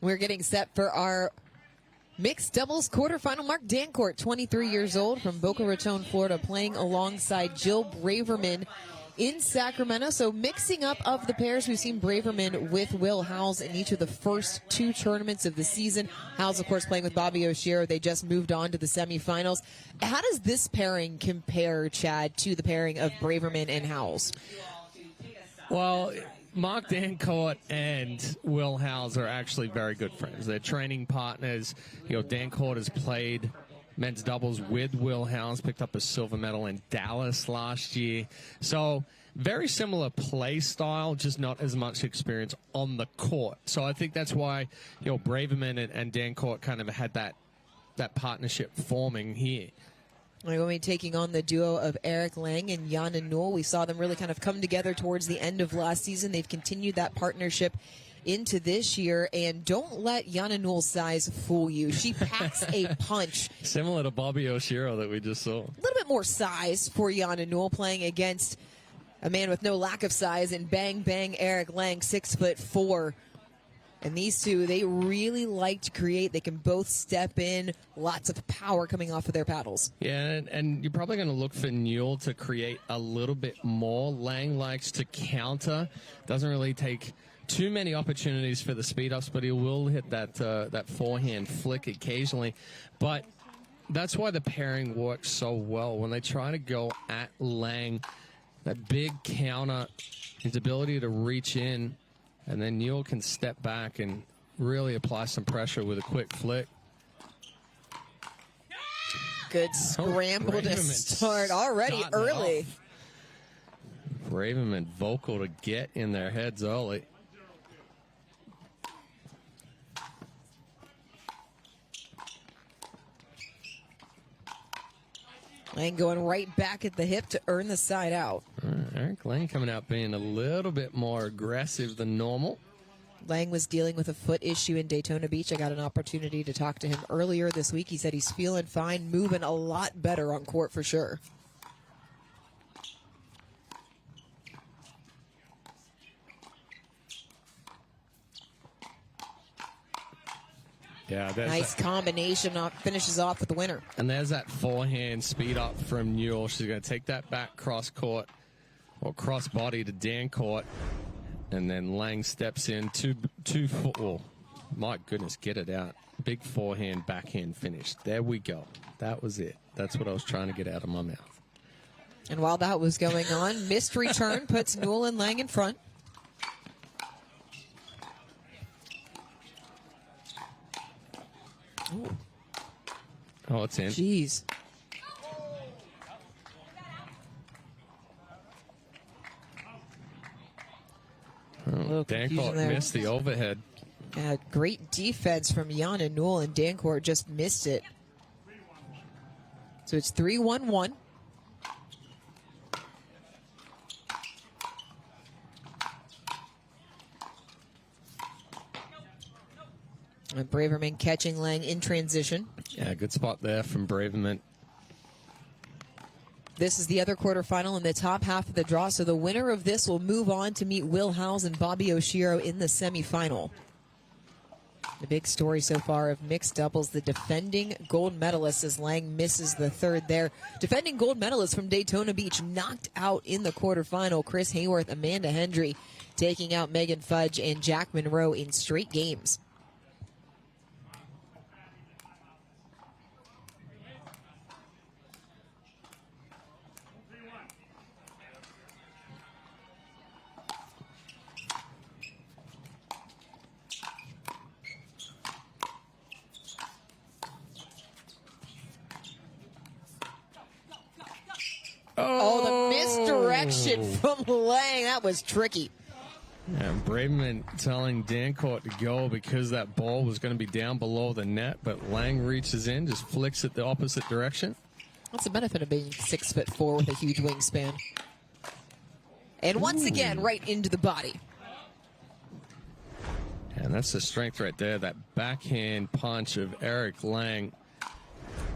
We're getting set for our mixed doubles quarterfinal. Mark Dancuart, 23 years old, from Boca Raton, Florida, playing alongside Jill Braverman in Sacramento. So mixing up of the pairs, we've seen Braverman with Will Howes in each of the first two tournaments of the season. Howes, of course, playing with Bobby Oshiro. They just moved on to the semifinals. How does this pairing compare, Chad, to the pairing of Braverman and Howes? Well, Mark Dancuart and Will Howes are actually very good friends. They're training partners. Dancuart has played men's doubles with Will Howes, picked up a silver medal in Dallas last year. So very similar play style, just not as much experience on the court. So I think that's why Braverman and Dancuart kind of had that partnership forming here. We're going to be taking on the duo of Eric Lange and Jana Newell. We saw them really kind of come together towards the end of last season. They've continued that partnership into this year, and don't let Jana Newell's size fool you. She packs a punch. Similar to Bobby Oshiro that we just saw. A little bit more size for Jana Newell, playing against a man with no lack of size, and bang, bang, Eric Lange, 6'4". And these two, they really like to create. They can both step in. Lots of power coming off of their paddles. Yeah, and you're probably going to look for Newell to create a little bit more. Lange likes to counter. Doesn't really take too many opportunities for the speed-ups, but he will hit that forehand flick occasionally. But that's why the pairing works so well. When they try to go at Lange, that big counter, his ability to reach in, and then Newell can step back and really apply some pressure with a quick flick. Good scramble to start already early. Braverman vocal to get in their heads early. Lange going right back at the hip to earn the side out. Eric Lange coming out being a little bit more aggressive than normal. Lange was dealing with a foot issue in Daytona Beach. I got an opportunity to talk to him earlier this week. He said he's feeling fine, moving a lot better on court for sure. Yeah, nice combination, finishes off with the winner. And there's that forehand speed up from Newell. She's going to take that back cross court or cross body to Dancuart, and then Lange steps in oh, my goodness, get it out. Big forehand backhand finish. There we go. That was it. That's what I was trying to get out of my mouth. And while that was going on, missed return puts Newell and Lange in front. Ooh. Oh, it's in. Jeez. Oh, Dancuart missed the overhead. Great defense from Jana Newell, and Dancuart just missed it. So it's 3-1-1. And Braverman catching Lange in transition. Yeah, good spot there from Braverman. This is the other quarterfinal in the top half of the draw, so the winner of this will move on to meet Will Howes and Bobby Oshiro in the semifinal. The big story so far of mixed doubles, the defending gold medalist, as Lange misses the third there. Defending gold medalist from Daytona Beach knocked out in the quarterfinal. Chris Hayworth, Amanda Hendry taking out Megan Fudge and Jack Monroe in straight games. Oh, the misdirection from Lange. That was tricky. And Braverman telling Dancuart to go because that ball was going to be down below the net, but Lange reaches in, just flicks it the opposite direction. That's the benefit of being 6'4" with a huge wingspan. And once again, right into the body. And that's the strength right there, that backhand punch of Eric Lange.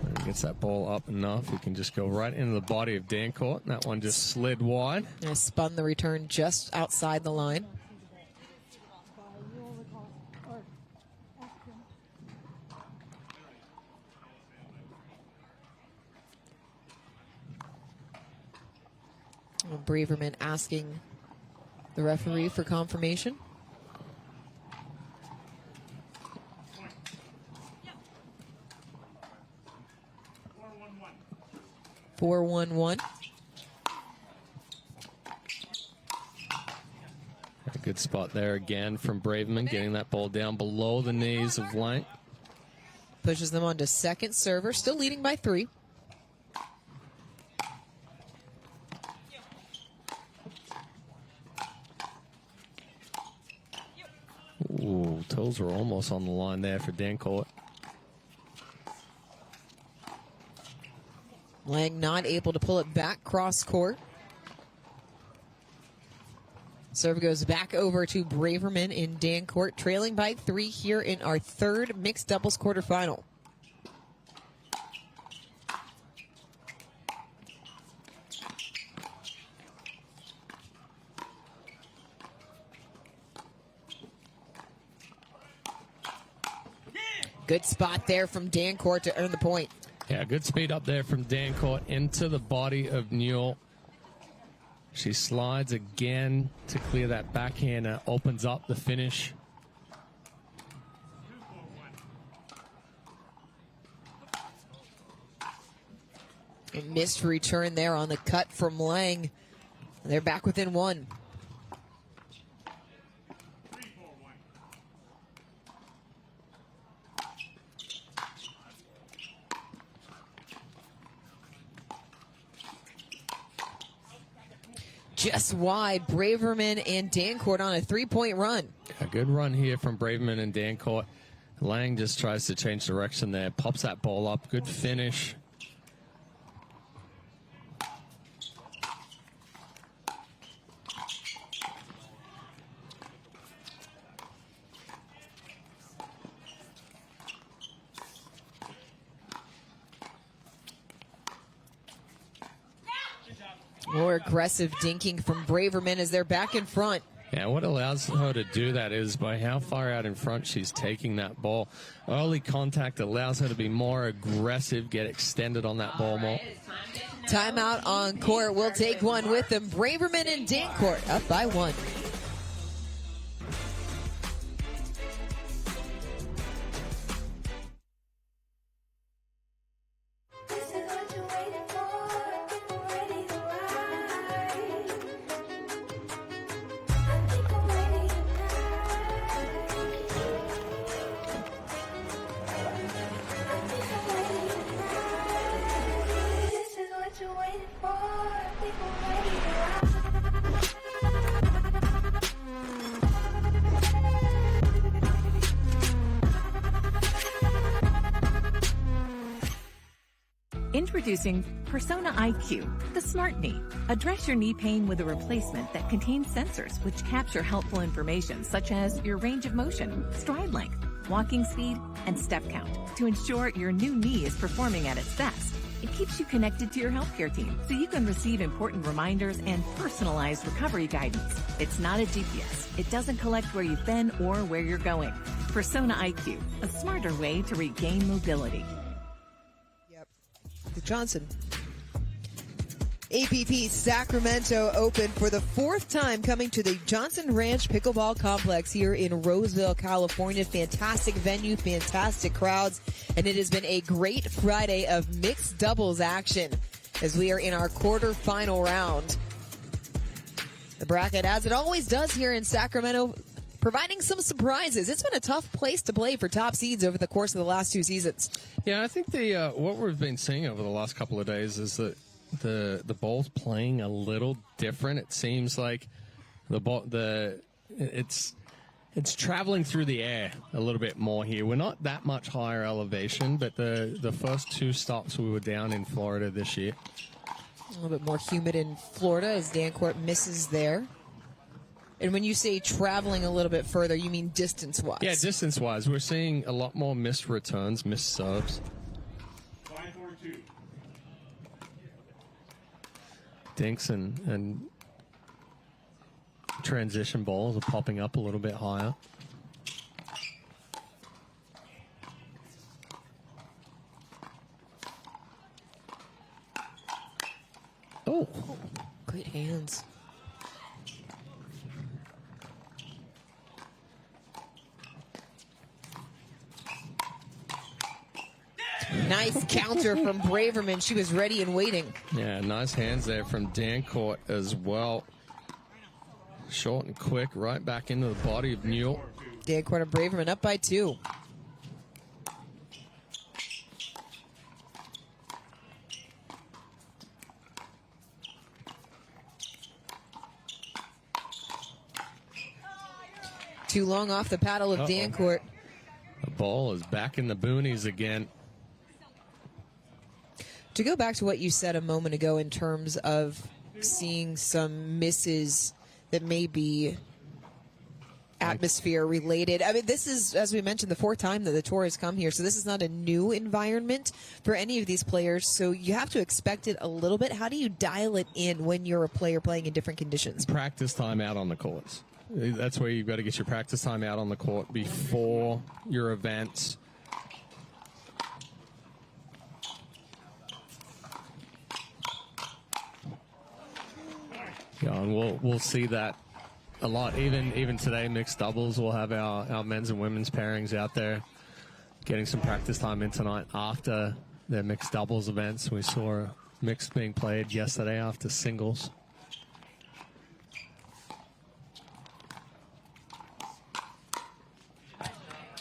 When he gets that ball up enough, he can just go right into the body of Dancuart. And that one just slid wide. And spun the return just outside the line. Braverman asking the referee for confirmation. Four, 1-1. A good spot there again from Braverman, getting that ball down below the knees of Lange. Pushes them on to second server, still leading by 3. Ooh, toes were almost on the line there for Dancuart. Lange not able to pull it back cross court. Serve goes back over to Braverman in Dancuart, trailing by 3 here in our third mixed doubles quarterfinal. Good spot there from Dancuart to earn the point. Yeah, good speed up there from Dancuart into the body of Newell. She slides again to clear that backhand. Opens up the finish. A missed return there on the cut from Lange. They're back within 1. Just wide, Braverman and Dancuart on a 3-point run. A good run here from Braverman and Dancuart. Lange just tries to change direction there, pops that ball up, good finish. More aggressive dinking from Braverman as they're back in front. Yeah, what allows her to do that is by how far out in front she's taking that ball. Early contact allows her to be more aggressive, get extended on that ball more. Timeout on court. We'll take one with them. Braverman and Dancuart up by 1. Introducing Persona IQ, the smart knee. Address your knee pain with a replacement that contains sensors which capture helpful information such as your range of motion, stride length, walking speed, and step count to ensure your new knee is performing at its best. It keeps you connected to your healthcare team so you can receive important reminders and personalized recovery guidance. It's not a GPS. It doesn't collect where you've been or where you're going. Persona IQ, a smarter way to regain mobility. The Johnson. APP Sacramento Open for the 4th time coming to the Johnson Ranch Pickleball Complex here in Roseville, California. Fantastic venue, fantastic crowds, and it has been a great Friday of mixed doubles action as we are in our quarterfinal round. The bracket, as it always does here in Sacramento, providing some surprises. It's been a tough place to play for top seeds over the course of the last 2 seasons. Yeah, I think the what we've been seeing over the last couple of days is that the ball's playing a little different. It seems like it's traveling through the air a little bit more here. We're not that much higher elevation, but the first 2 stops we were down in Florida this year. A little bit more humid in Florida as Dancuart misses there. And when you say traveling a little bit further, you mean distance-wise? Yeah, distance-wise. We're seeing a lot more missed returns, missed serves. Dinks and transition balls are popping up a little bit higher. Oh, great hands. Nice counter from Braverman. She was ready and waiting. Yeah, nice hands there from Dancuart as well. Short and quick, right back into the body of Newell. Dancuart and Braverman up by 2. Too long off the paddle of Dancuart. The ball is back in the boonies again. To go back to what you said a moment ago in terms of seeing some misses that may be atmosphere related. I mean, this is, as we mentioned, the 4th time that the tour has come here, so this is not a new environment for any of these players, so you have to expect it a little bit. How do you dial it in when you're a player playing in different conditions? Practice time out on the courts. That's where you've got to get your practice time out on the court before your events. Yeah, and we'll see that a lot. Even today, mixed doubles, we'll have our men's and women's pairings out there getting some practice time in tonight after their mixed doubles events. We saw mixed being played yesterday after singles.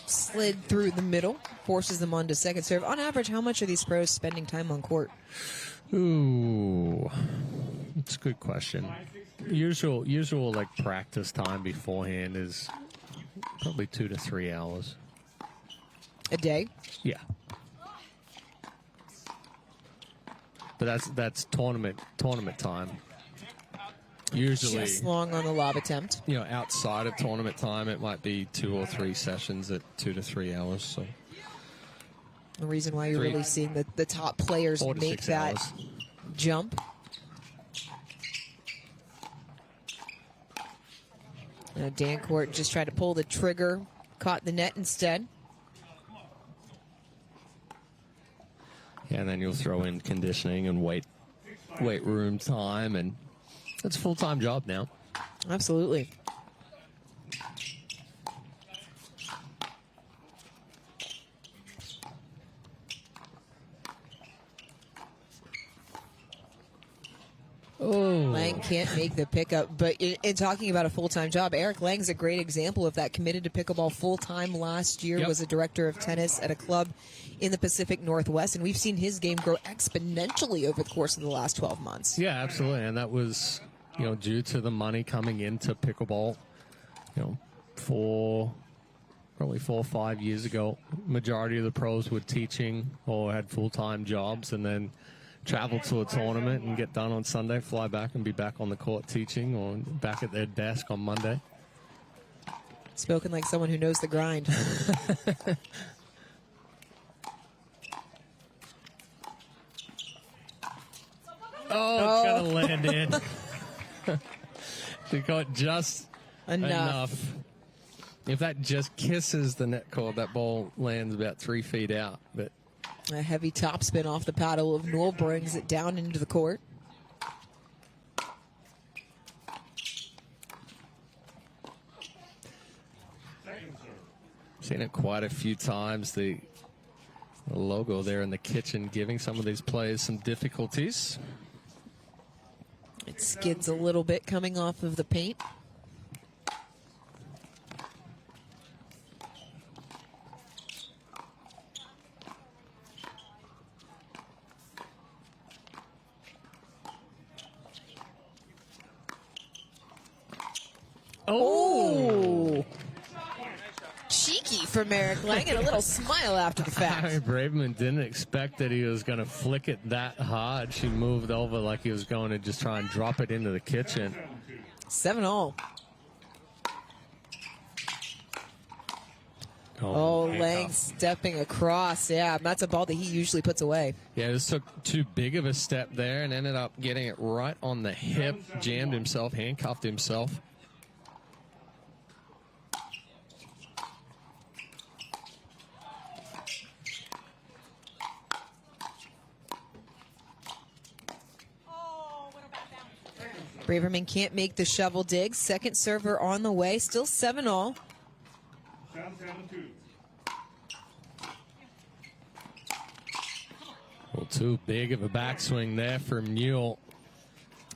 Slid through the middle, forces them onto second serve. On average, how much are these pros spending time on court? Ooh, that's a good question. Usual like practice time beforehand is probably 2 to 3 hours A day? Yeah, but that's tournament time. Usually, Just long on the lob attempt. you know, outside of tournament time, it might be 2 or 3 sessions at 2 to 3 hours. So The reason why you're really seeing the top players 4 to make 6 that hours. jump. Dancuart just tried to pull the trigger, caught the net instead. Yeah, and then you'll throw in conditioning and weight room time, and it's a full-time job now. Absolutely. Oh, Lange can't make the pickup, but in talking about a full-time job, Eric Lang's a great example of that. Committed to pickleball full-time last year, was a director of tennis at a club in the Pacific Northwest, and we've seen his game grow exponentially over the course of the last 12 months. Yeah, absolutely, and that was, you know, due to the money coming into pickleball, you know, probably 4 or 5 years ago. Majority of the pros were teaching or had full-time jobs, and then travel to a tournament and get done on Sunday, fly back and be back on the court teaching or back at their desk on Monday. Spoken like someone who knows the grind. Oh, it's going to land in. She got just enough. If that just kisses the net cord, that ball lands about 3 feet out. But a heavy topspin off the paddle of Newell brings it down into the court. Seen it quite a few times. The logo there in the kitchen giving some of these players some difficulties. It skids a little bit coming off of the paint. Oh! Cheeky from Eric Lange, and a little smile after the fact. Braverman didn't expect that he was going to flick it that hard. She moved over like he was going to just try and drop it into the kitchen. 7-all. Oh, Lange stepping across. Yeah, that's a ball that he usually puts away. Yeah, just took too big of a step there and ended up getting it right on the hip, jammed himself, handcuffed himself. Braverman can't make the shovel dig. Second server on the way. Still 7-all. 7-2. Well, too big of a backswing there from Newell.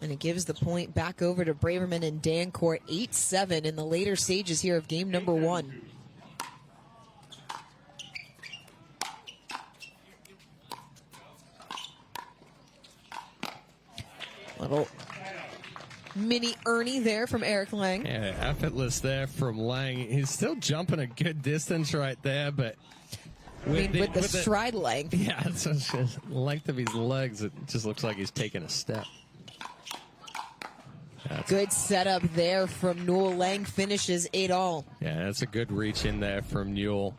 And it gives the point back over to Braverman and Dancuart. 8-7 in the later stages here of game number 1. Little mini Ernie there from Eric Lange. Yeah, effortless there from Lange. He's still jumping a good distance right there, but with the stride length. Yeah, it's just the length of his legs, it just looks like he's taking a step. Good setup there from Newell. Lange finishes 8-all. Yeah, that's a good reach in there from Newell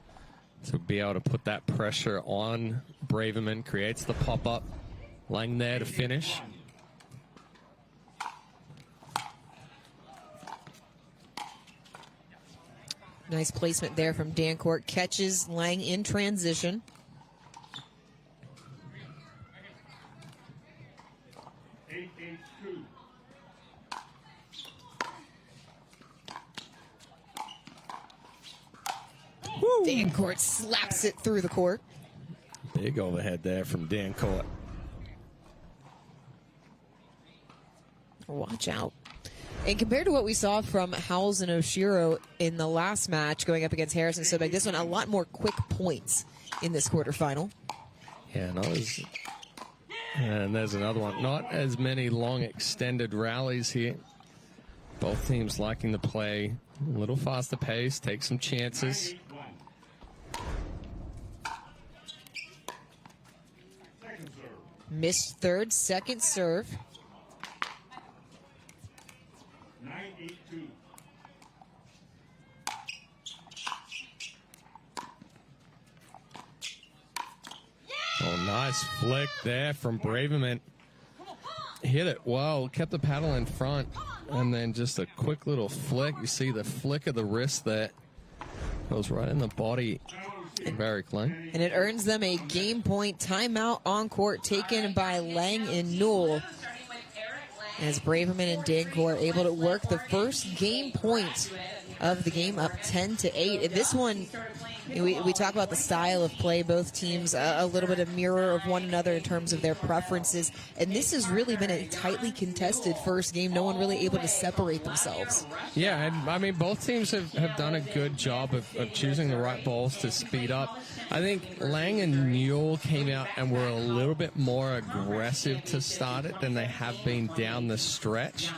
to be able to put that pressure on Braverman. Creates the pop-up. Lange there to finish. Nice placement there from Dancuart. Catches Lange in transition. Dancuart slaps it through the court. Big overhead there from Dancuart. Watch out. And compared to what we saw from Howells and Oshiro in the last match going up against Harrison Sobek, this one a lot more quick points in this quarterfinal. Yeah, and there's another one. Not as many long extended rallies here. Both teams liking to play a little faster pace, take some chances. Missed third, second serve. 9-8-2. Oh, nice flick there from Braverman. Hit it well, kept the paddle in front, and then just a quick little flick. You see the flick of the wrist there. Goes right in the body of Eric Lange. And it earns them a game point timeout on court taken by Lange and Newell. As Braverman and Dancuart are able to work the first game point of the game up 10-8. And this one, we talk about the style of play. Both teams a little bit of mirror of one another in terms of their preferences. And this has really been a tightly contested first game. No one really able to separate themselves. Yeah, and I mean, both teams have done a good job of choosing the right balls to speed up. I think Lange and Newell came out and were a little bit more aggressive to start it than they have been down the stretch.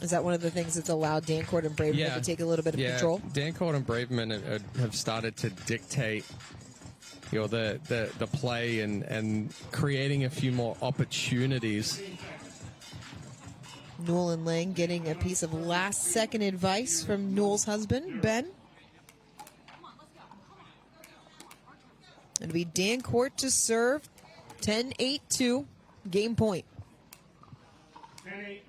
Is that one of the things that's allowed Dancuart and Braverman to take a little bit of control? Dancuart and Braverman have started to dictate, the play and creating a few more opportunities. Newell and Lange getting a piece of last-second advice from Newell's husband, Ben. It'll be Dancuart to serve. 10-8-2, game point. 10-8-2.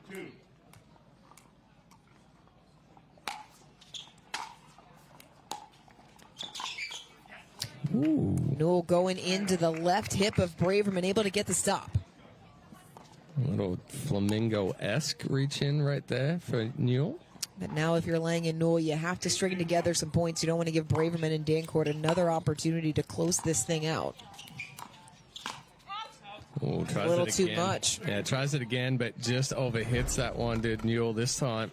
Ooh. Newell going into the left hip of Braverman, able to get the stop. A little flamingo-esque reach in right there for Newell. But now if you're Lange and Newell, you have to string together some points. You don't want to give Braverman and Dancuart another opportunity to close this thing out. Ooh, a little too much. Yeah, tries it again, but just overhits that one, did Newell this time.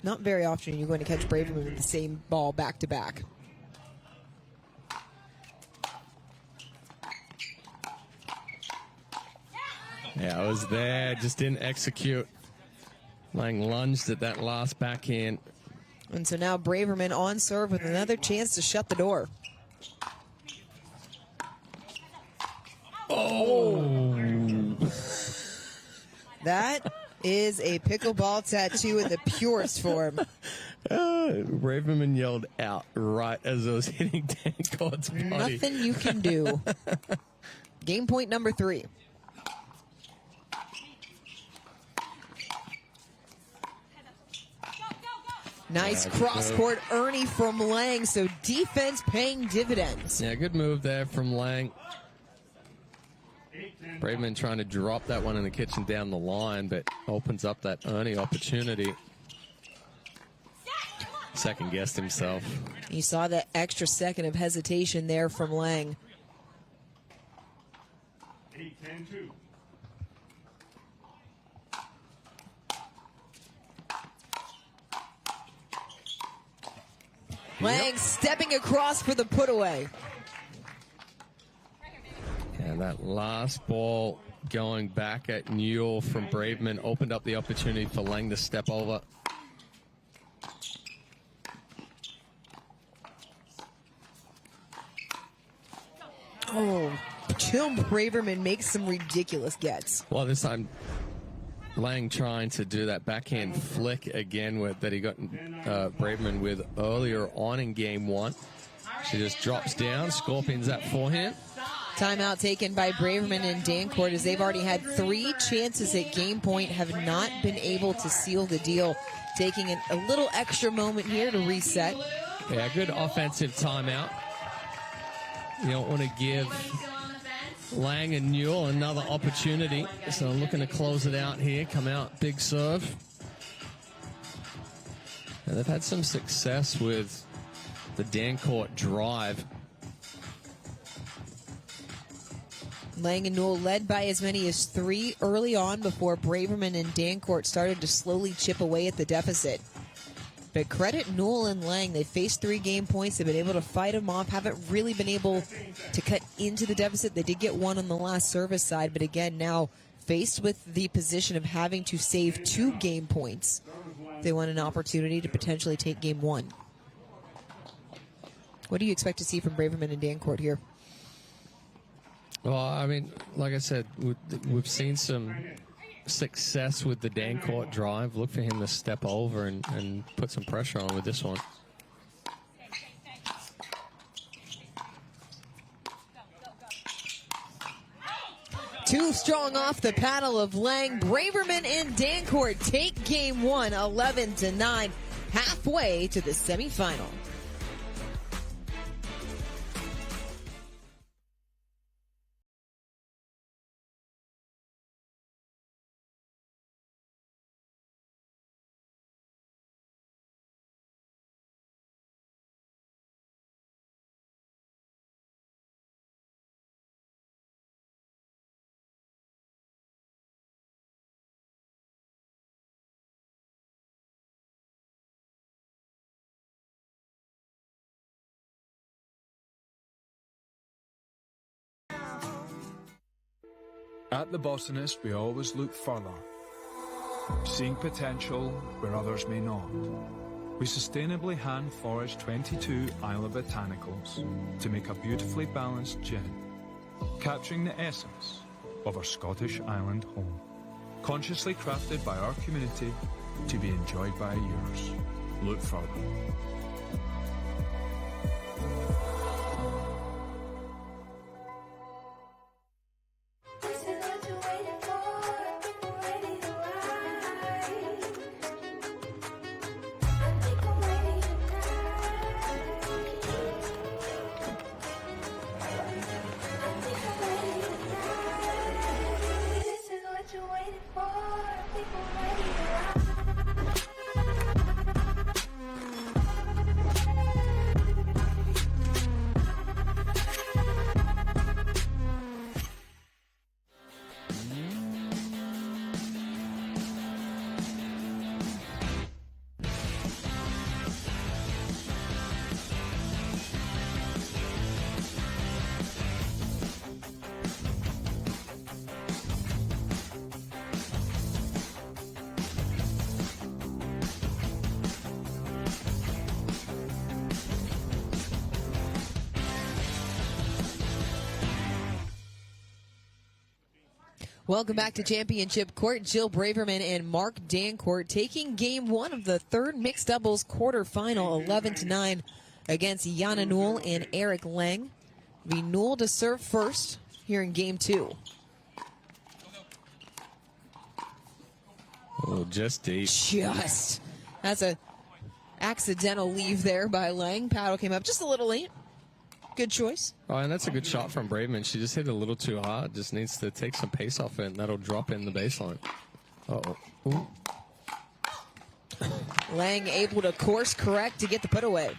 Not very often you're going to catch Braverman with the same ball back-to-back. Yeah, I was there, just didn't execute. Lange lunged at that last backhand. And so now Braverman on serve with another chance to shut the door. Oh! That is a pickleball tattoo in the purest form. Braverman yelled out right as I was hitting Dancuart's body. Nothing you can do. Game point number 3. Nice cross-court Ernie from Lange, so defense paying dividends. Yeah, good move there from Lange. Braverman trying to drop that one in the kitchen down the line, but opens up that Ernie opportunity. Second guessed himself. You saw that extra second of hesitation there from Lange. 8-10-2. Lange stepping across for the put away. And that last ball going back at Newell from Braverman opened up the opportunity for Lange to step over. Oh, Jill Braverman makes some ridiculous gets. Well, this time Lange trying to do that backhand flick again that he got Braverman with earlier on in game one. She just drops down, scorpions that forehand. Timeout taken by Braverman and Dancuart as they've already had 3 chances at game point, have not been able to seal the deal. Taking a little extra moment here to reset. Yeah, good offensive timeout. You don't want to give Lange and Newell another opportunity. So looking to close it out here. Come out, big serve. And they've had some success with the Dancuart drive. Lange and Newell led by as many as 3 early on before Braverman and Dancuart started to slowly chip away at the deficit. But credit Newell and Lange. They faced 3 game points. They've been able to fight them off. Haven't really been able to cut into the deficit. They did get one on the last service side. But again, now faced with the position of having to save 2 game points, they want an opportunity to potentially take game 1. What do you expect to see from Braverman and Dancuart here? Well, I mean, like I said, we've seen some success with the Dancuart drive. Look for him to step over and put some pressure on with this one. Too strong off the paddle of Lange. Braverman and Dancuart take game 1, 11-9, halfway to the semifinal. At The Botanist, we always look further, seeing potential where others may not. We sustainably hand-forage 22 Isla Botanicals to make a beautifully balanced gin, capturing the essence of our Scottish island home. Consciously crafted by our community to be enjoyed by yours. Look further. Welcome back to Championship Court. Jill Braverman and Mark Dancuart taking game 1 of the 3rd mixed doubles quarterfinal, 11-9 against Jana Newell and Eric Lange. Be Newell to serve first here in game 2. Oh, just deep. That's a accidental leave there by Lange. Paddle came up just a little late. Good choice. Oh, and that's a good shot from Braverman. She just hit it a little too hard. Just needs to take some pace off it, and that'll drop in the baseline. Uh-oh. Ooh. Lange able to course correct to get the put away.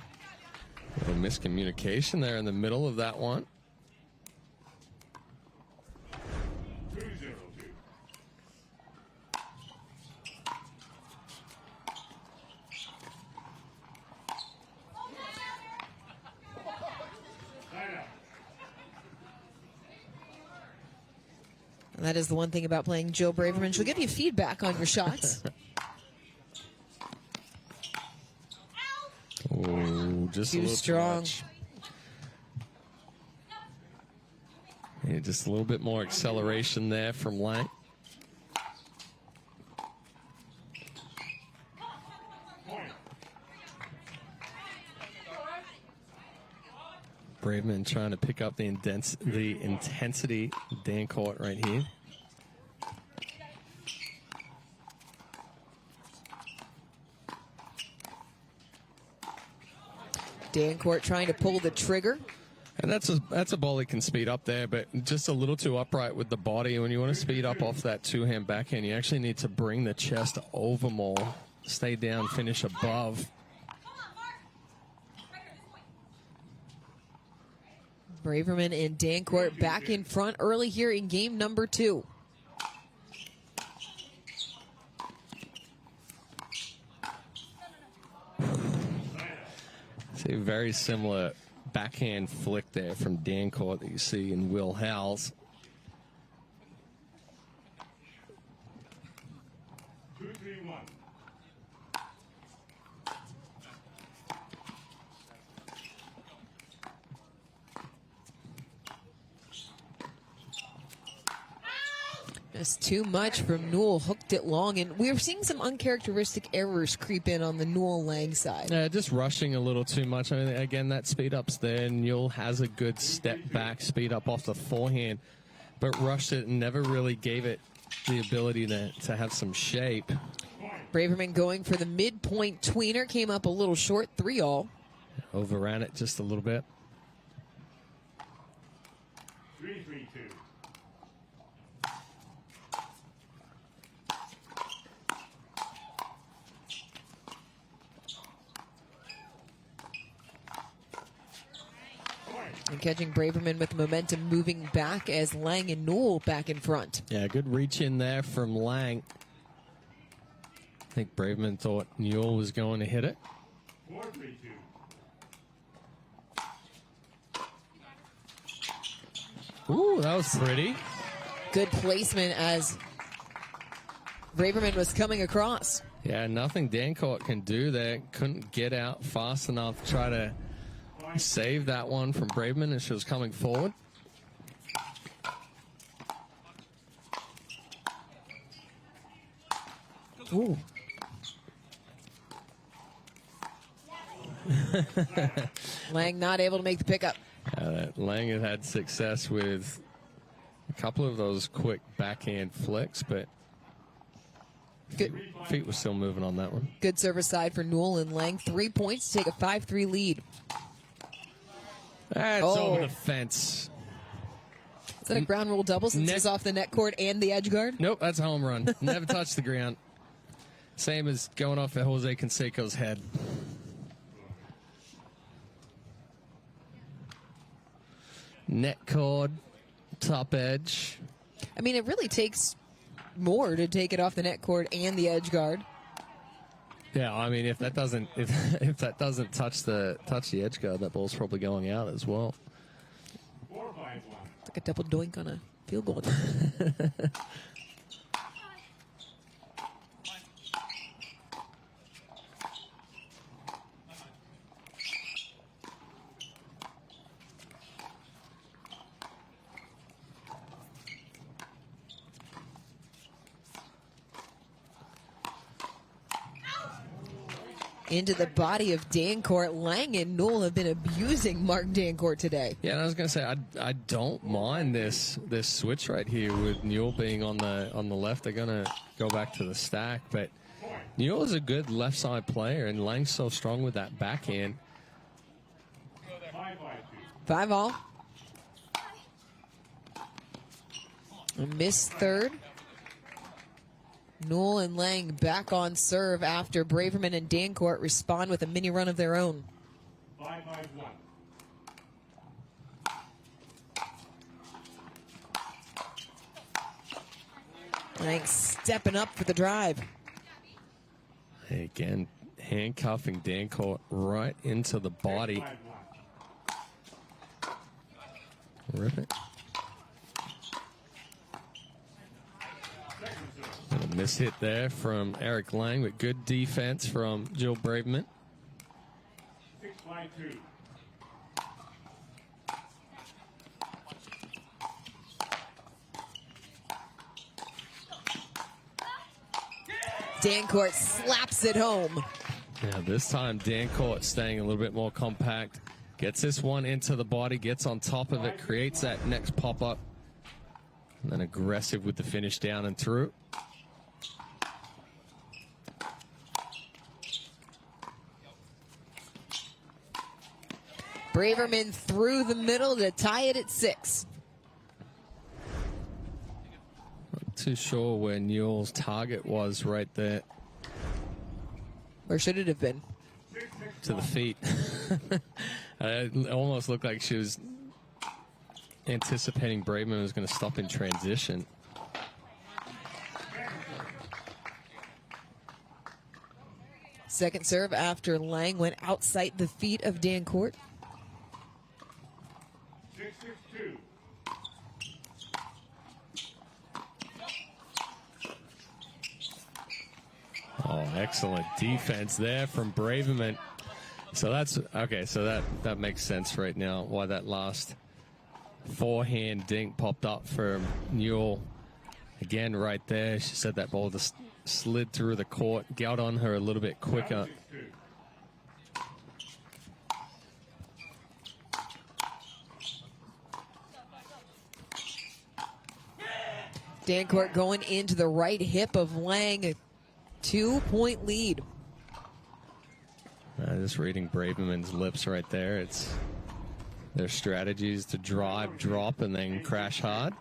A miscommunication there in the middle of that one. 2-0-2. Timeout. And that is the one thing about playing Jill Braverman. She'll give you feedback on your shots. Oh, just a Too little strong. Too much. Yeah, just a little bit more acceleration there from Lange. Braverman trying to pick up the intensity Dancuart right here. Dancuart trying to pull the trigger. And that's a ball that can speed up there, but just a little too upright with the body. When you want to speed up off that two-hand backhand, you actually need to bring the chest over more, stay down, finish above. Braverman and Dancuart back in front early here in game number 2. See a very similar backhand flick there from Dancuart that you see in Will Howell's. 2-3-1. Just too much from Newell, hooked it long, and we were seeing some uncharacteristic errors creep in on the Newell Lange side. Just rushing a little too much. I mean, again, that speed up's there. Newell has a good step back speed up off the forehand, but rushed it and never really gave it the ability to have some shape. Braverman going for the midpoint tweener, came up a little short, 3-all. Overran it just a little bit. 3-3-2. And catching Braverman with momentum moving back as Lange and Newell back in front. Yeah, good reach in there from Lange. I think Braverman thought Newell was going to hit it. 4-3-2. Ooh, that was pretty. Good placement as Braverman was coming across. Yeah, nothing Dancuart can do there. Couldn't get out fast enough to try to save that one from Braverman as she was coming forward. Ooh. Lange not able to make the pickup. Lange had success with a couple of those quick backhand flicks, but Good, feet were still moving on that one. good service side for Newell and Lange. 3 points to take a 5-3 lead. That's Oh. over the fence. Is that a ground rule double since Net- it was off the net court and the edge guard? Nope, that's a home run. Never touched the ground. Same as going off at Jose Canseco's head. Net cord, top edge. I mean, it really takes more to take it off the net court and the edge guard. Yeah, I mean, if that doesn't if that doesn't touch the edge guard, that ball's probably going out as well. 4-5-1. It's like a double doink on a field goal. Into the body of Dancuart. Lange and Newell have been abusing Mark Dancuart today. Yeah, and I was going to say I don't mind this switch right here with Newell being on the left. They're going to go back to the stack, but Newell is a good left side player, and Lange's so strong with that backhand. 5-5-2. 5-all. A missed third. Newell and Lange back on serve after Braverman and Dancuart respond with a mini run of their own. 5-5-1. Lange stepping up for the drive. Again, handcuffing Dancuart right into the body. 5-1. Rip it. And a miss hit there from Eric Lange, but good defense from Jill Braverman. 6-5-2. Dancuart slaps it home. Yeah, this time Dancuart staying a little bit more compact. Gets this one into the body, gets on top of it, creates that next pop-up. And then aggressive with the finish down and through. Braverman through the middle to tie it at 6. Not too sure where Newell's target was right there. Or should it have been? To the feet. It almost looked like she was anticipating Braverman was going to stop in transition. Second serve after Lange went outside the feet of Dancuart. 6-6-2. Oh, excellent defense there from Braverman. So that's okay. So that makes sense right now why that last forehand dink popped up for Newell. Again, right there, she said that ball just slid through the court, got on her a little bit quicker. 7-6-2. Dancuart going into the right hip of Lange. 2-point lead. Just reading Braverman's lips right there. It's their strategies to drive, drop, and then crash hard.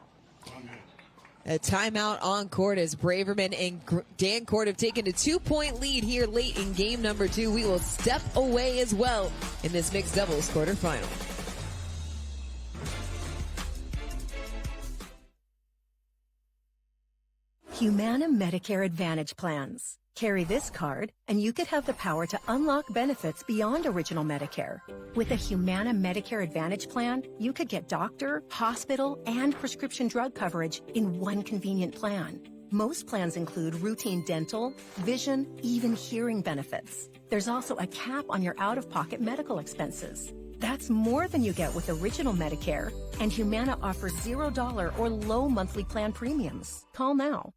A timeout on court as Braverman and Dancuart have taken a 2-point lead here late in game number 2. We will step away as well in this mixed doubles quarterfinal. Humana Medicare Advantage plans. Carry this card, and you could have the power to unlock benefits beyond original Medicare. With a Humana Medicare Advantage plan, you could get doctor, hospital, and prescription drug coverage in one convenient plan. Most plans include routine dental, vision, even hearing benefits. There's also a cap on your out-of-pocket medical expenses. That's more than you get with original Medicare, and Humana offers $0 or low monthly plan premiums. Call now.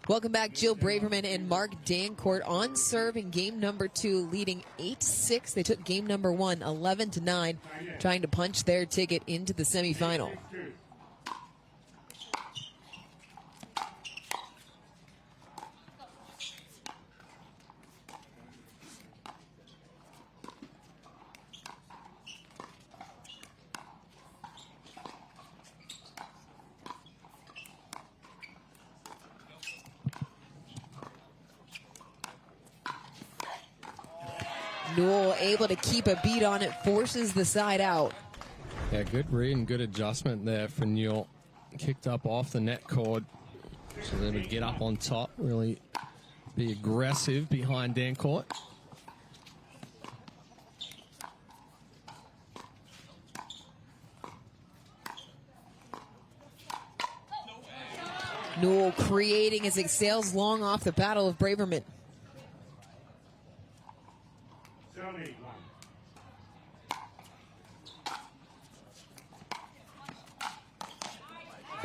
Welcome back. Jill Braverman and Mark Dancuart on serve in game number 2, leading 8-6. They took game number 1, 11-9, trying to punch their ticket into the semifinal. Newell able to keep a beat on it, forces the side out. Yeah, good read and good adjustment there for Newell. Kicked up off the net cord, so they would get up on top, really be aggressive behind Dancuart. Newell creating as it sails long off the paddle of Braverman. 7-8-1.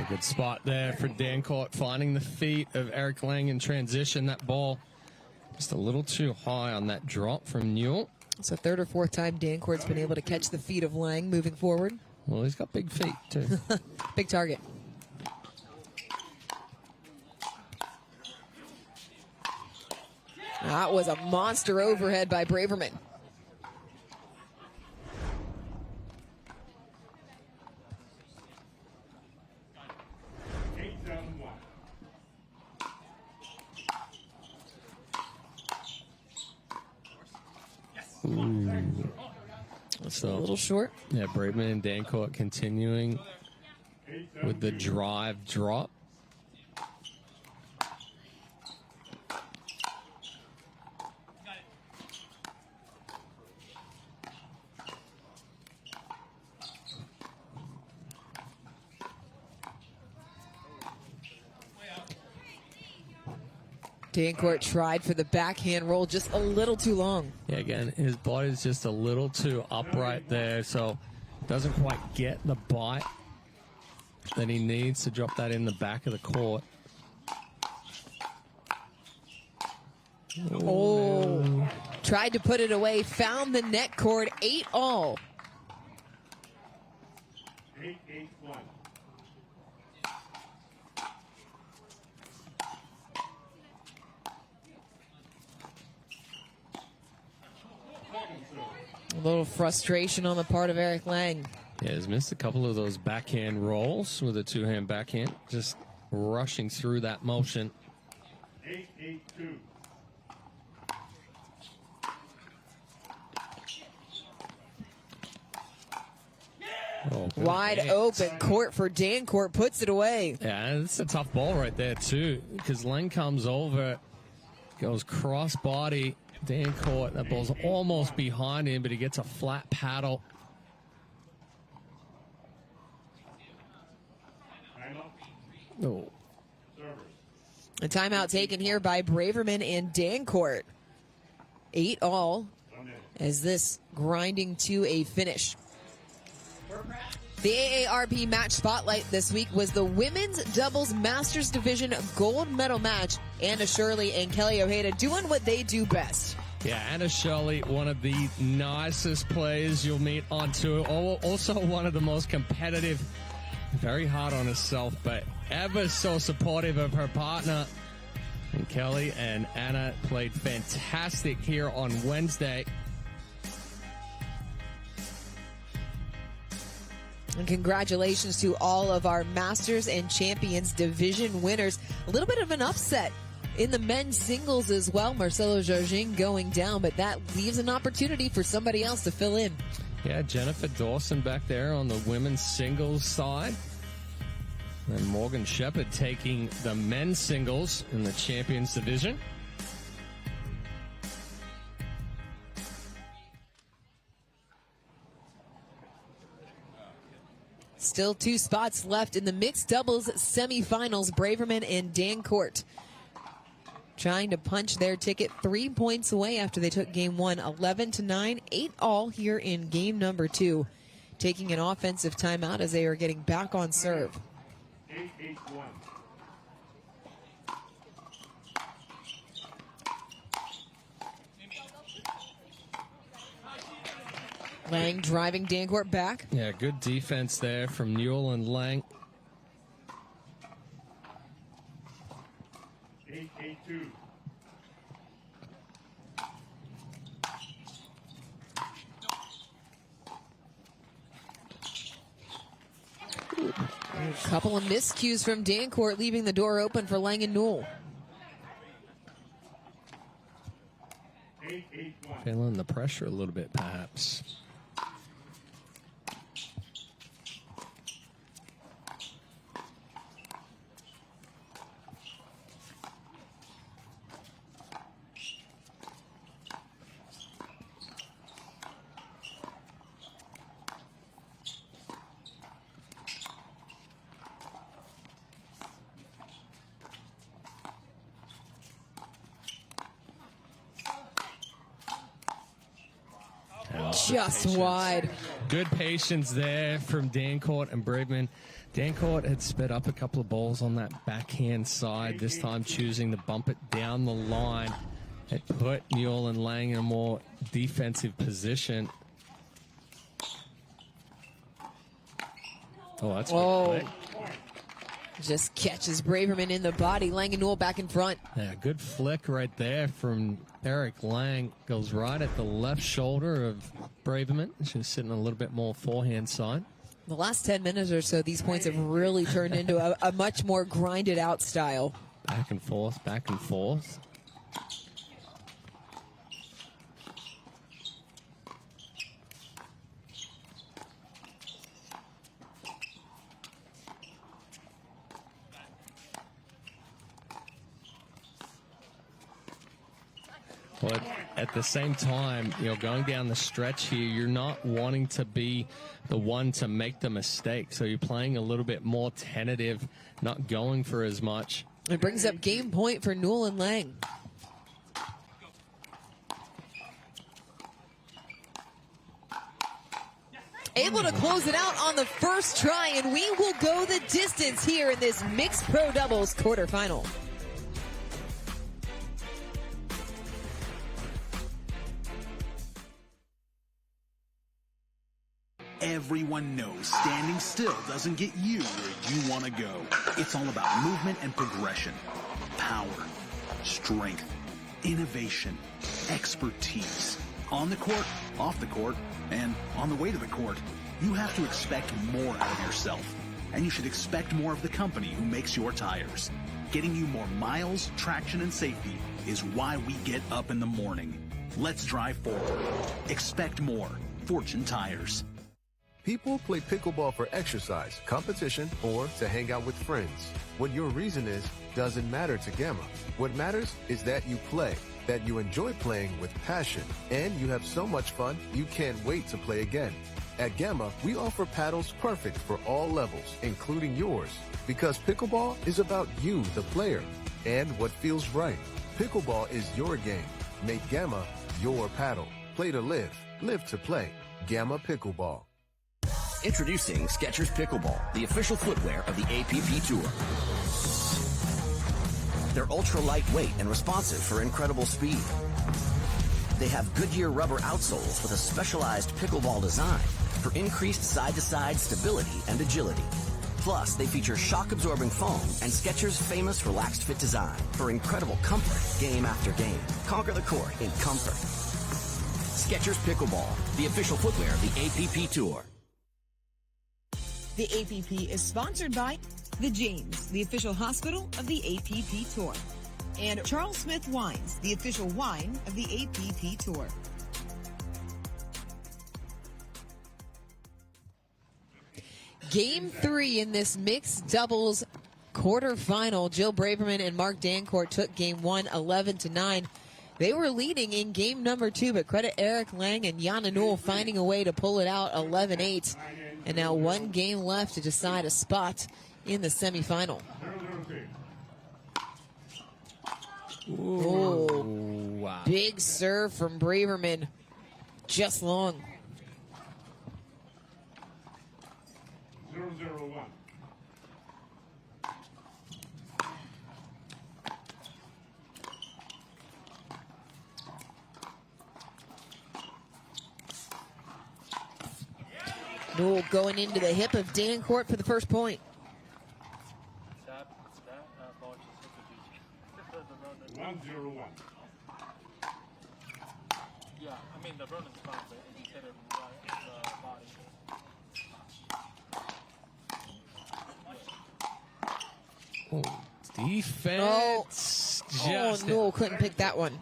A good spot there for Dancuart, finding the feet of Eric Lange in transition. That ball just a little too high on that drop from Newell. It's the third or fourth time Dancourt's been able to catch the feet of Lange moving forward. Well, he's got big feet, too. Big target. That was a monster overhead by Braverman. So, a little short. Yeah, Braverman and Dancuart continuing with the drive drop. Dancuart tried for the backhand roll just a little too long. Yeah, again, his body's just a little too upright there, so doesn't quite get the bite that he needs to drop that in the back of the court. Oh, tried to put it away, found the net cord, 8-all. 8-8-1. A little frustration on the part of Eric Lange. Yeah, he's missed a couple of those backhand rolls with a two-hand backhand, just rushing through that motion. 8-8-2. Oh, Wide open court for Dancuart, puts it away. Yeah, it's a tough ball right there, too, because Lange comes over, goes cross-body. Dancuart, that ball's almost behind him, but he gets a flat paddle. Oh. A timeout taken here by Braverman and Dancuart. 8-all as this grinding to a finish. The AARP match spotlight this week was the Women's Doubles Masters Division gold medal match. Anna Shirley and Kelly Ojeda doing what they do best. Yeah, Anna Shirley, one of the nicest players you'll meet on tour. Also one of the most competitive, very hard on herself, but ever so supportive of her partner. And Kelly and Anna played fantastic here on Wednesday. And congratulations to all of our Masters and Champions division winners. A little bit of an upset in the men's singles as well. Marcelo Jorginho going down, but that leaves an opportunity for somebody else to fill in. Yeah, Jennifer Dawson back there on the women's singles side. And Morgan Shepherd taking the men's singles in the Champions division. Still 2 spots left in the mixed doubles semifinals. Braverman and Dancuart trying to punch their ticket 3 points away after they took game 1, 11-9, 8-all here in game number 2. Taking an offensive timeout as they are getting back on serve. 8-8-1. Lange driving Dancuart back. Yeah, good defense there from Newell and Lange. 8-8-2. A couple of miscues from Dancuart, leaving the door open for Lange and Newell. 8-8-1. Feeling the pressure a little bit, perhaps. Just wide. Good patience there from Dancuart and Braverman. Dancuart had sped up a couple of balls on that backhand side, this time choosing to bump it down the line. It put Newell and Lange in a more defensive position. Oh, that's good. Just catches Braverman in the body. Lange and Newell back in front. Yeah, good flick right there from Eric Lange. Goes right at the left shoulder of Braverman. She's sitting a little bit more forehand side. The last 10 minutes or so, these points have really turned into a much more grinded out style. Back and forth, back and forth. But at the same time, you know, going down the stretch here, you're not wanting to be the one to make the mistake. So you're playing a little bit more tentative, not going for as much. It brings up game point for Newell and Lange. Able to close it out on the first try, and we will go the distance here in this mixed pro doubles quarterfinal. Everyone knows standing still doesn't get you where you want to go. It's all about movement and progression, power, strength, innovation, expertise. On the court, off the court, and on the way to the court, you have to expect more out of yourself. And you should expect more of the company who makes your tires. Getting you more miles, traction, and safety is why we get up in the morning. Let's drive forward. Expect more. Fortune Tires. People play pickleball for exercise, competition, or to hang out with friends. What your reason is doesn't matter to Gamma. What matters is that you play, that you enjoy playing with passion, and you have so much fun you can't wait to play again. At Gamma, we offer paddles perfect for all levels, including yours, because pickleball is about you, the player, and what feels right. Pickleball is your game. Make Gamma your paddle. Play to live, live to play. Gamma Pickleball. Introducing Skechers Pickleball, the official footwear of the APP Tour. They're ultra lightweight and responsive for incredible speed. They have Goodyear rubber outsoles with a specialized pickleball design for increased side-to-side stability and agility. Plus, they feature shock-absorbing foam and Skechers' famous relaxed fit design for incredible comfort game after game. Conquer the court in comfort. Skechers Pickleball, the official footwear of the APP Tour. The APP is sponsored by The James, the official hospital of the APP Tour, and Charles Smith Wines, the official wine of the APP Tour. Game 3 in this mixed doubles quarterfinal. Jill Braverman and Mark Dancuart took game 1 11-9. They were leading in game number 2, but credit Eric Lange and Jana Newell finding a way to pull it out 11-8. And now one game left to decide a spot in the semifinal. Ooh, wow. Big serve from Braverman. Just long. 0-0-1. Newell going into the hip of Dancuart for the first point. 1-0-1. Yeah, I mean the running spot, but he hit it right in the body. Oh, defense. Just Newell couldn't pick that one.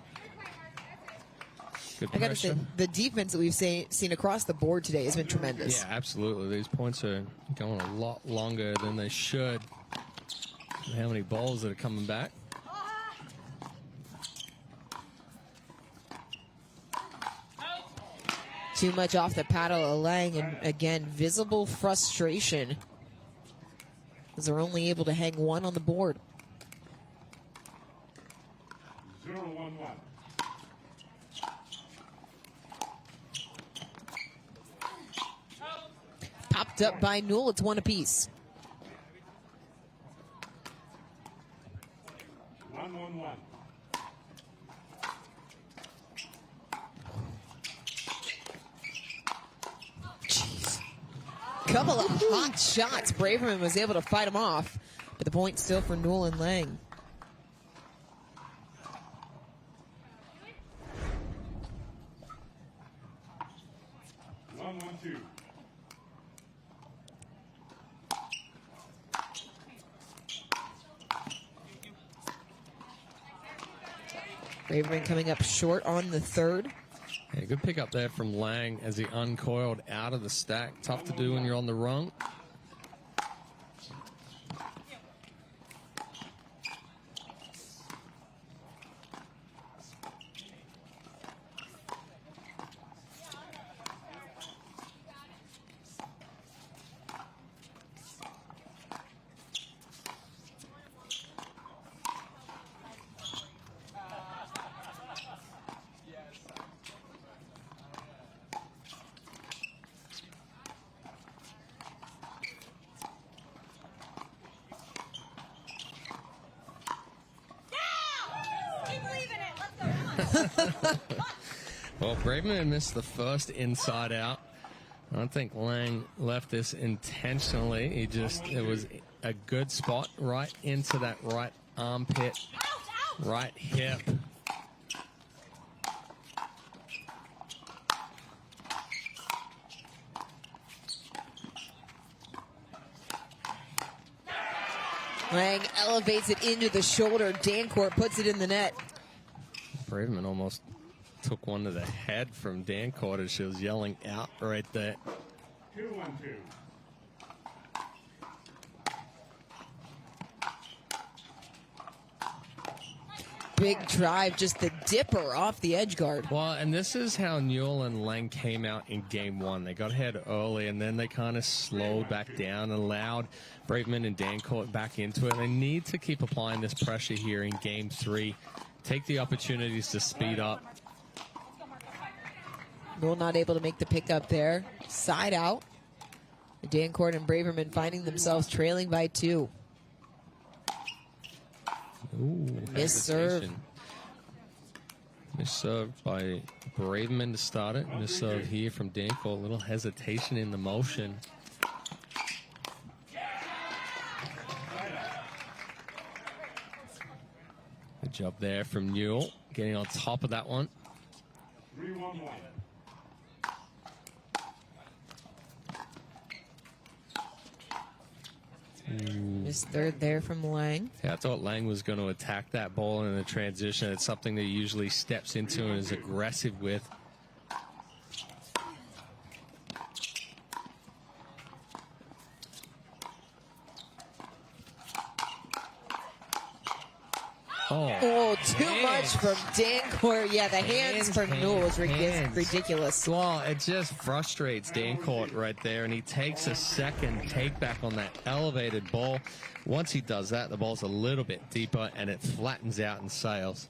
Good I got to say, pressure. the defense that we've seen across the board today has been tremendous. Yeah, absolutely. These points are going a lot longer than they should. How many balls that are coming back? Too much off the paddle of Lange, and again, visible frustration as they're only able to hang one on the board. 0-1-1. Popped up by Newell. It's one apiece. couple of hot shots. Braverman was able to fight him off, but the point still for Newell and Lange. Braverman coming up short on the third. Yeah, good pick up there from Lange as he uncoiled out of the stack. Tough to do when you're on the rung. Well, Braverman missed the first inside out. I don't think Lange left this intentionally. It was a good spot right into that right armpit, right hip. Lange elevates it into the shoulder. Dancuart puts it in the net. Braverman almost took one to the head from Dancuart as she was yelling out right there. 2-1-2. Big drive, just the dipper off the edge guard. Well, and this is how Newell and Lange came out in game one. They got ahead early, and then they kind of slowed back down and allowed Braverman and Dancuart back into it. They need to keep applying this pressure here in game three. Take the opportunities to speed up. Newell not able to make the pickup there. Side out. Dancuart and Braverman finding themselves trailing by 2. Ooh, Miss serve. Miss serve by Braverman to start it. Miss serve here from Dancuart. A little hesitation in the motion. Good job there from Newell, getting on top of that one. 3-1-1. His third there from Lange. Yeah, I thought Lange was going to attack that ball in the transition. It's something that he usually steps into and is aggressive with. Oh, too much from Dancuart. Yeah, the hands for Newell is ridiculous. Well, it just frustrates Dancuart right there, and he takes a second take back on that elevated ball. Once he does that, the ball's a little bit deeper, and it flattens out and sails.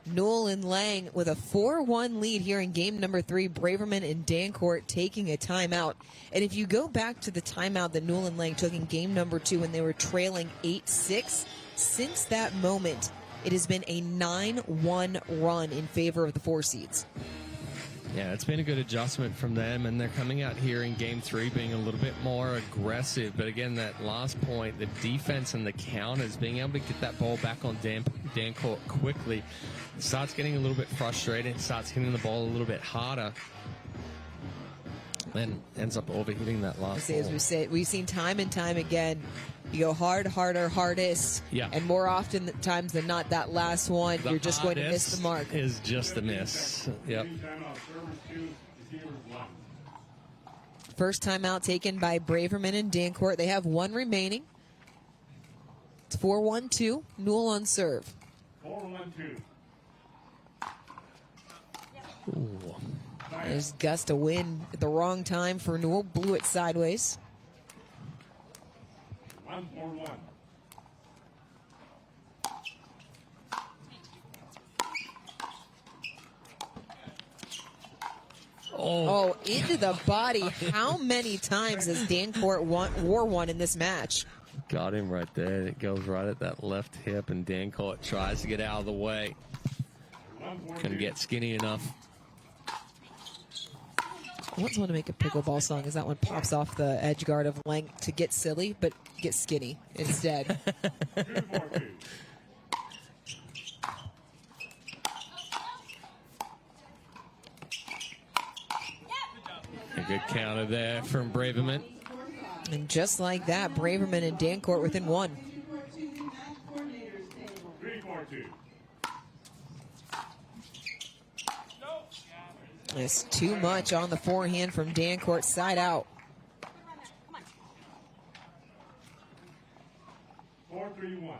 Newell and Lange with a 4-1 lead here in game number 3. Braverman and Dancuart taking a timeout. And if you go back to the timeout that Newell and Lange took in game number 2 when they were trailing 8-6, since that moment, it has been a 9-1 run in favor of the 4 seeds. Yeah, it's been a good adjustment from them, and they're coming out here in game 3 being a little bit more aggressive. But again, that last point, the defense and the counters, being able to get that ball back on Dancuart quickly, starts getting a little bit frustrated, starts hitting the ball a little bit harder, then ends up overhitting that last ball. As we say, we've seen time and time again, you go hard, harder, hardest, yeah. And more often times than not, that last one, you're just going to miss the mark. Is just a miss. Yep. First timeout taken by Braverman and Dancuart. They have 1 remaining. It's 4-1-2. Newell on serve. 4-1-2. There's gust of wind at the wrong time for Newell. Blew it sideways. 1-4-1. Oh, into the body. How many times has Dancuart wore one in this match? Got him right there. It goes right at that left hip, and Dancuart tries to get out of the way. Couldn't get skinny enough. I once want to make a pickleball song as that one pops off the edge guard of Lange to get silly, but get skinny instead. A good counter there from Braverman. And just like that, Braverman and Dancuart within one. It's too much on the forehand from Dancuart, side out. 4-3-1.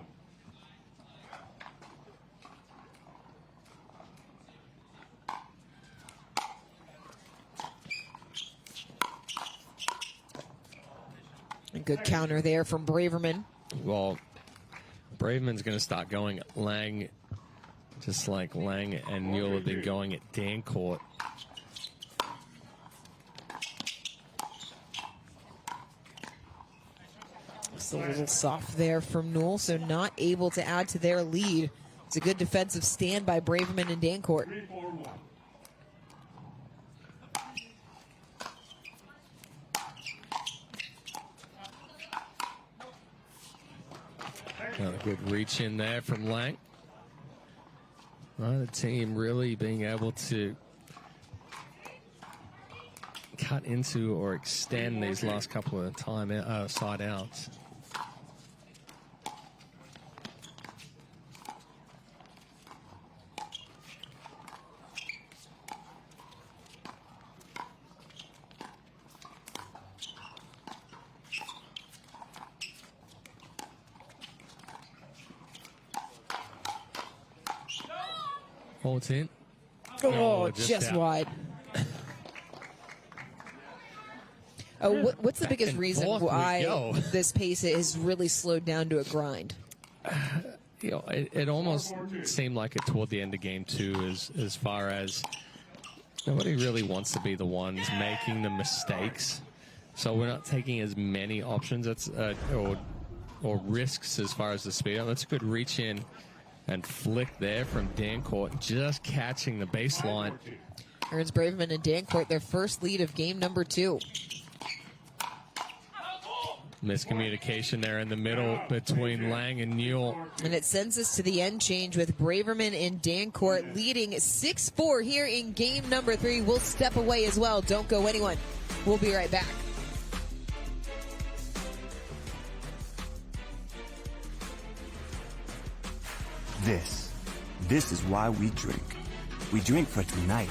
A good counter there from Braverman. Well, Braverman's going to start going at Lange, just like Lange and Newell have been going at Dancuart. It's a little soft there from Newell, so not able to add to their lead. It's a good defensive stand by Braverman and Dancuart. 3-4-1. A good reach in there from Lange. Well, the team really being able to cut into or extend these last couple of side outs. Holds in. Oh, just wide. What's the biggest reason why this pace has really slowed down to a grind? You know, it almost seemed like it toward the end of game two, as far as nobody really wants to be the ones making the mistakes. So we're not taking as many options or risks as far as the speed. That's a good reach in and flick there from Dancuart, just catching the baseline. Earns Braverman and Dancuart their first lead of game number 2. Miscommunication there in the middle between Lange and Newell. And it sends us to the end change with Braverman and Dancuart leading 6-4 here in game number 3. We'll step away as well. Don't go anyone. We'll be right back. This is why we drink. We drink for tonight.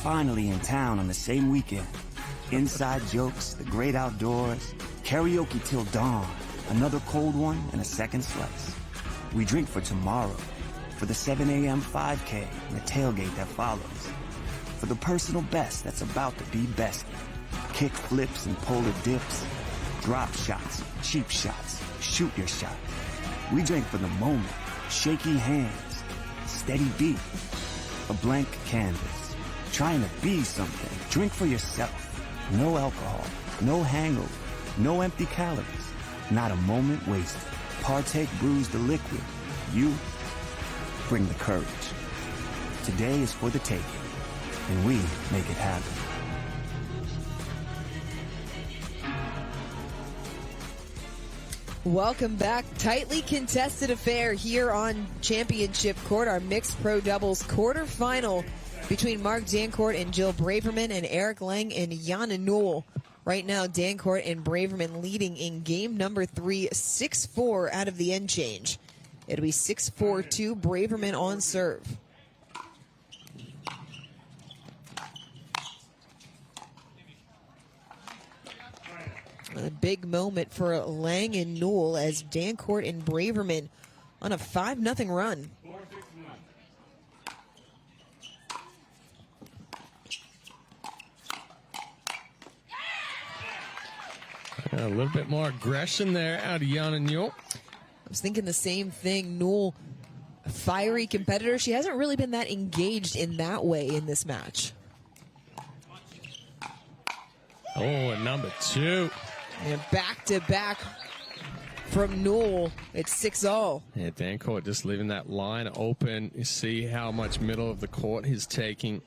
Finally in town on the same weekend. Inside jokes, the great outdoors, karaoke till dawn, another cold one and a second slice. We drink for tomorrow, for the 7 a.m. 5K and the tailgate that follows, for the personal best that's about to be bested. Kick flips and polar dips, drop shots, cheap shots, shoot your shot. We drink for the moment, shaky hands, steady beat, a blank canvas, trying to be something. Drink for yourself. No alcohol, no hangover, no empty calories, not a moment wasted. Partake brews the liquid. You bring the courage. Today is for the taking, and we make it happen. Welcome back. Tightly contested affair here on Championship Court, our mixed pro doubles quarterfinal between Mark Dancuart and Jill Braverman and Eric Lange and Jana Newell. Right now, Dancuart and Braverman leading in game number 3, 6-4 out of the end change. It'll be 6-4-2, Braverman on serve. A big moment for Lange and Newell as Dancuart and Braverman on a 5-0 run. A little bit more aggression there out of Jana Newell. I was thinking the same thing. Newell, a fiery competitor. She hasn't really been that engaged in that way in this match. Oh, and number 2. And back-to-back from Newell. It's 6-0. Yeah, Dancuart just leaving that line open. You see how much middle of the court he's taking.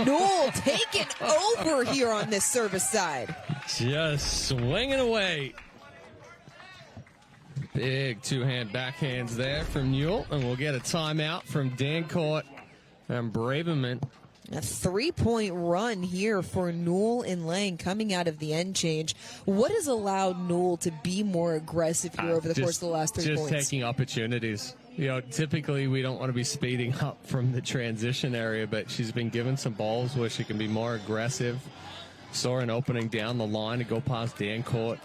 Newell taking over here on this service side. Just swinging away. Big two-hand backhands there from Newell, and we'll get a timeout from Dancuart and Braverman. A 3-point run here for Newell and Lange coming out of the end change. What has allowed Newell to be more aggressive here over the course of the last 3 points? Just taking opportunities. You know, typically we don't want to be speeding up from the transition area, but she's been given some balls where she can be more aggressive. Saw an opening down the line to go past Dancuart.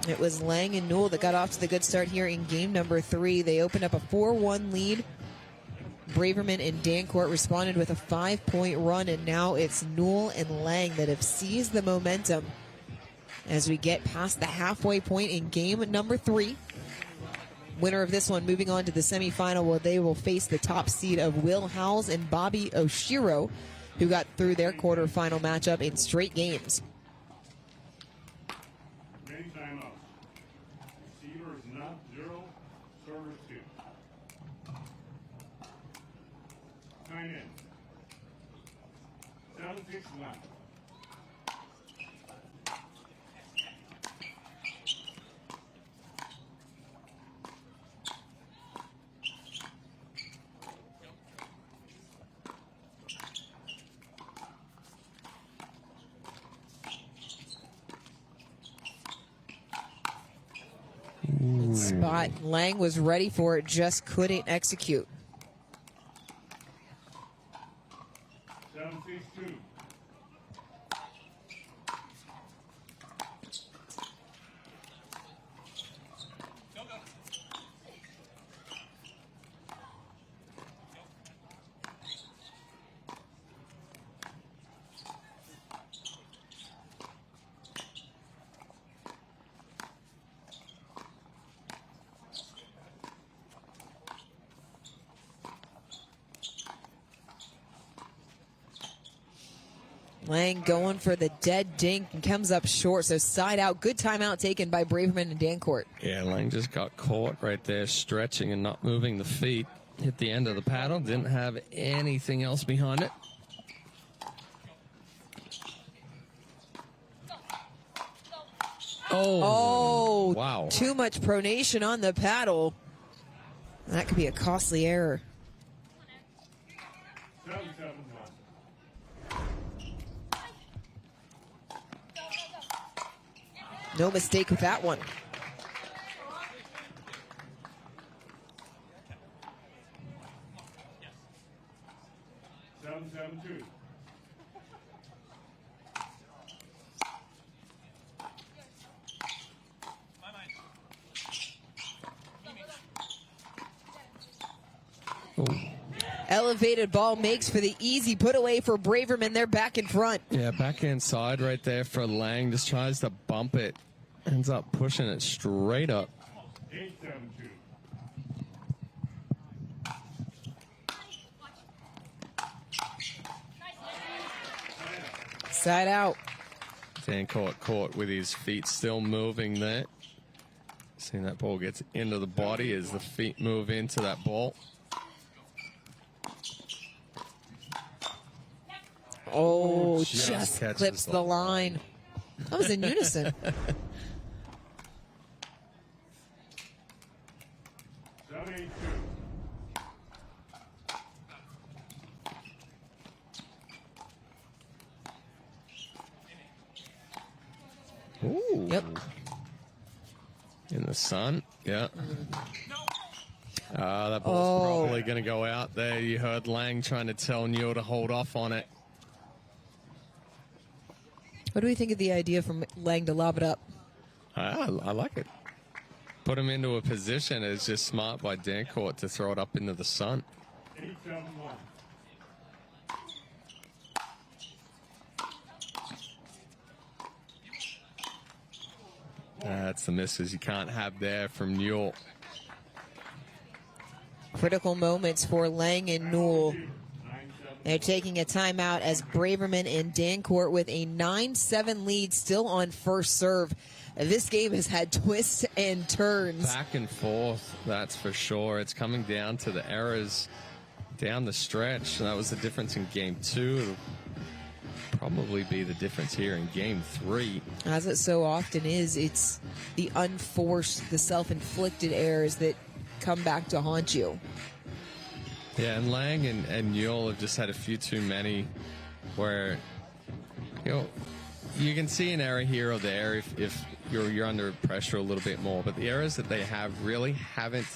It was Lange and Newell that got off to the good start here in game number 3. They opened up a 4-1 lead. Braverman and Dancuart responded with a 5-point run, and now it's Newell and Lange that have seized the momentum as we get past the halfway point in game number 3. Winner of this one moving on to the semifinal, where they will face the top seed of Will Howells and Bobby Oshiro, who got through their quarterfinal matchup in straight games. Spot. Lange was ready for it, just couldn't execute. 7-6-2. Lange going for the dead dink and comes up short, so side out. Good timeout taken by Braverman and Dancuart. Yeah, Lange just got caught right there, stretching and not moving the feet. Hit the end of the paddle, didn't have anything else behind it. Oh, wow. Too much pronation on the paddle. That could be a costly error. 7-7-1. No mistake with that one. Elevated ball makes for the easy put away for Braverman. They're back in front. Yeah, backhand side right there for Lange. Just tries to bump it. Ends up pushing it straight up. 8-7-2. Side out. Dancuart caught with his feet still moving there. Seeing that ball gets into the body as the feet move into that ball. Oh, just clips the line. That was in unison. 7-8-2. Ooh. Yep. In the sun. Yeah. That ball's probably going to go out there. You heard Lange trying to tell Newell to hold off on it. What do we think of the idea from Lange to lob it up? I like it. Put him into a position. It's just smart by Dancuart to throw it up into the sun. 8-7-1. That's the misses you can't have there from Newell. Critical moments for Lange and Newell. They're taking a timeout as Braverman and Dancuart with a 9-7 lead still on first serve. This game has had twists and turns. Back and forth, that's for sure. It's coming down to the errors down the stretch. That was the difference in game 2. It'll probably be the difference here in game 3. As it so often is, it's the unforced, the self-inflicted errors that come back to haunt you. Yeah, and Lange and Newell have just had a few too many where, you can see an error here or there if you're under pressure a little bit more, but the errors that they have really haven't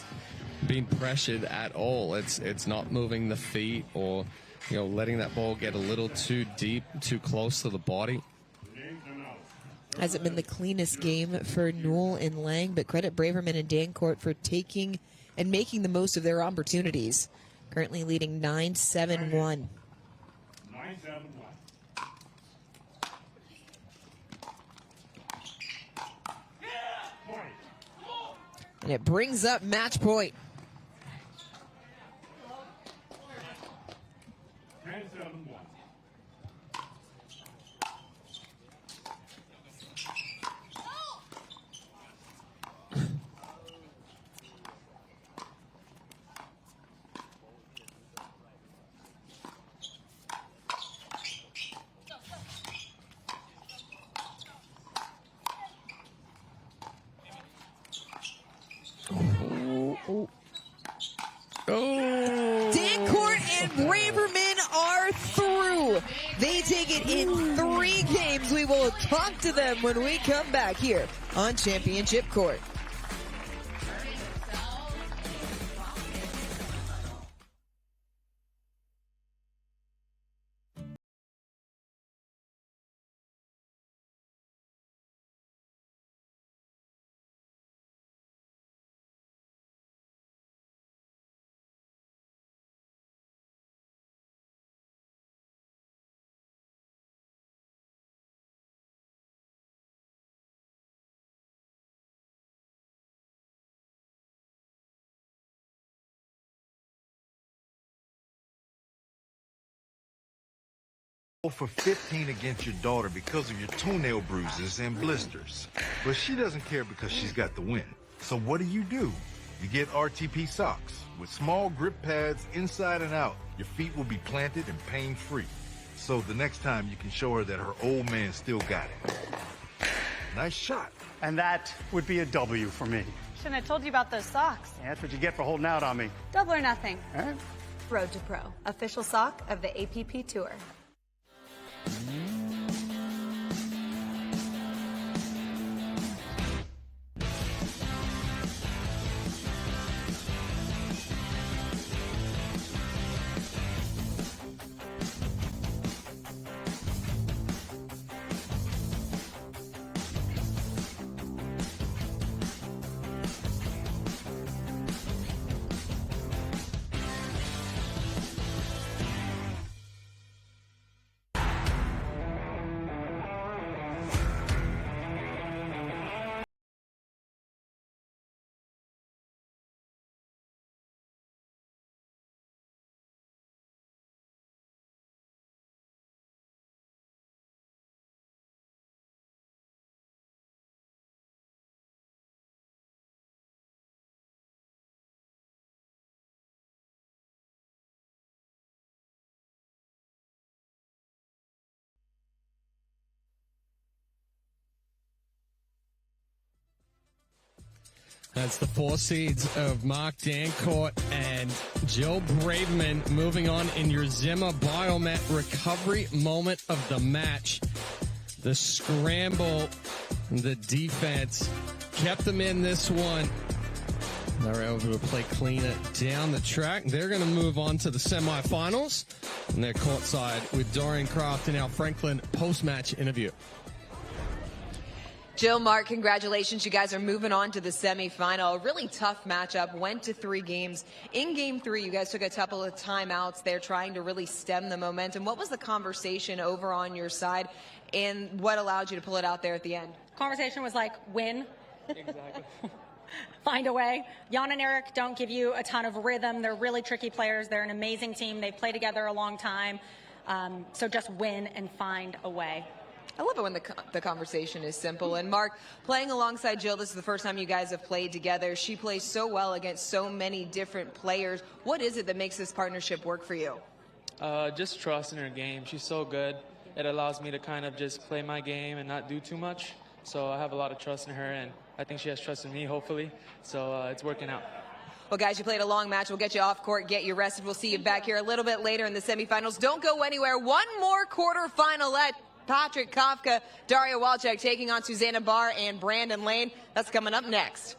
been pressured at all. It's not moving the feet or letting that ball get a little too deep, too close to the body. Hasn't been the cleanest game for Newell and Lange, but credit Braverman and Dancuart for taking and making the most of their opportunities. Currently leading 9-7-1. 9-7-1. And it brings up match point. 10-7-1. Dancuart and Braverman are through. They take it in 3 games. We will talk to them when we come back here on Championship Court. For 15 against your daughter because of your toenail bruises and blisters. But she doesn't care because she's got the win. So what do? You get RTP socks with small grip pads inside and out. Your feet will be planted and pain-free. So the next time you can show her that her old man still got it. Nice shot. And that would be a W for me. Shouldn't have told you about those socks. Yeah, that's what you get for holding out on me. Double or nothing. All right. Road to Pro, official sock of the APP Tour. That's the 4 seeds of Mark Dancuart and Jill Braverman moving on in your Zimmer Biomet recovery moment of the match. The scramble, the defense kept them in this one. They're able to play cleaner down the track. They're going to move on to the semifinals. And they're courtside with Dorian Kraft and Al Franklin post-match interview. Jill, Mark, congratulations. You guys are moving on to the semifinal. A really tough matchup. Went to 3 games. In game 3, you guys took a couple of timeouts there trying to really stem the momentum. What was the conversation over on your side, and what allowed you to pull it out there at the end? Conversation was like, win. Exactly. Find a way. Jan and Eric don't give you a ton of rhythm. They're really tricky players. They're an amazing team. They've played together a long time. So just win and find a way. I love it when the conversation is simple. And Mark, playing alongside Jill, this is the first time you guys have played together. She plays so well against so many different players. What is it that makes this partnership work for you? Just trust in her game. She's so good. It allows me to kind of just play my game and not do too much. So I have a lot of trust in her, and I think she has trust in me, hopefully. So it's working out. Well, guys, you played a long match. We'll get you off court, get you rested. We'll see you back here a little bit later in the semifinals. Don't go anywhere. One more quarterfinalette. Patrick Kafka, Daria Walczak taking on Susanna Barr and Brandon Lane. That's coming up next.